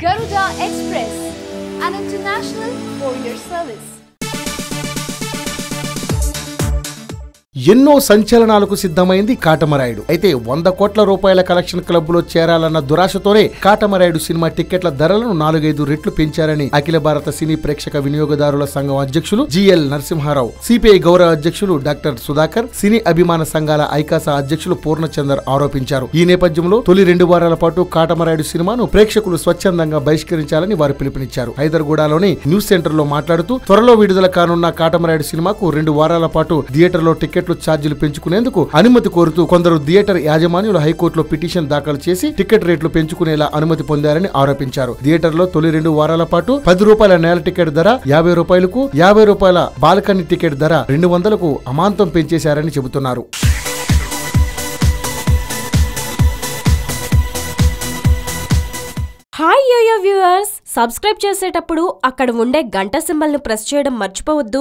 Garuda Express, an international courier service. ఎన్నో సంచలనాలకు సిద్ధమైంది కాటమరాయుడు. అయితే 100 కోట్ల రూపాయల కలెక్షన్ క్లబ్ లో చేరాలన్న దురాశతోనే కాటమరాయుడు సినిమా టికెట్ల ధరలను 4-5 రెట్లు పెంచారని అఖిల భారత సినీ ప్రేక్షక వినియోగదారుల సంఘం అధ్యక్షులు జిఎల్ నరసింహారావు, సిపిఐ గౌరవ అధ్యక్షులు డాక్టర్ సుధాకర్, సినీ అభిమాన సంఘాల ఐకాసా అధ్యక్షులు పూర్ణచందర్ ఆరోపించారు. ఈ నేపథ్యంలో తొలి 2 వారాల పాటు కాటమరాయుడు సినిమాను ప్రేక్షకులు స్వచ్ఛందంగా బహిష్కరించాలని వారు పిలుపునిచ్చారు. హైదర్గూడలోని న్యూస్ సెంటర్ లో మాట్లాడుతూ త్వరలో విడుదల కానున్న కాటమరాయుడు సినిమాకు 2 వారాల పాటు థియేటర్లో టికెట్ ఛార్జీలు పెంచుకునేందుకు అనుమతి కోరుతూ కొందరు థియేటర్ యాజమాన్యులు హైకోర్టులో పిటిషన్ దాఖలు చేసి టికెట్ రేట్లు పెంచుకునేలా అనుమతి పొందారని ఆరోపించారు. థియేటర్లో తొలి 2 వారాల పాటు 10 రూపాయల నేల టికెట్ ధర 50 రూపాయలకు, 50 రూపాయల బాల్కనీ టికెట్ ధర 200లకు అమాంతం పెంచేశారని చెబుతున్నారు. హాయ్ యోయో వ్యూవర్స్, సబ్స్క్రైబ్ చేసేటప్పుడు అక్కడ ఉండే గంట సింబల్ ను ప్రెస్ చేయడం మర్చిపోవద్దు.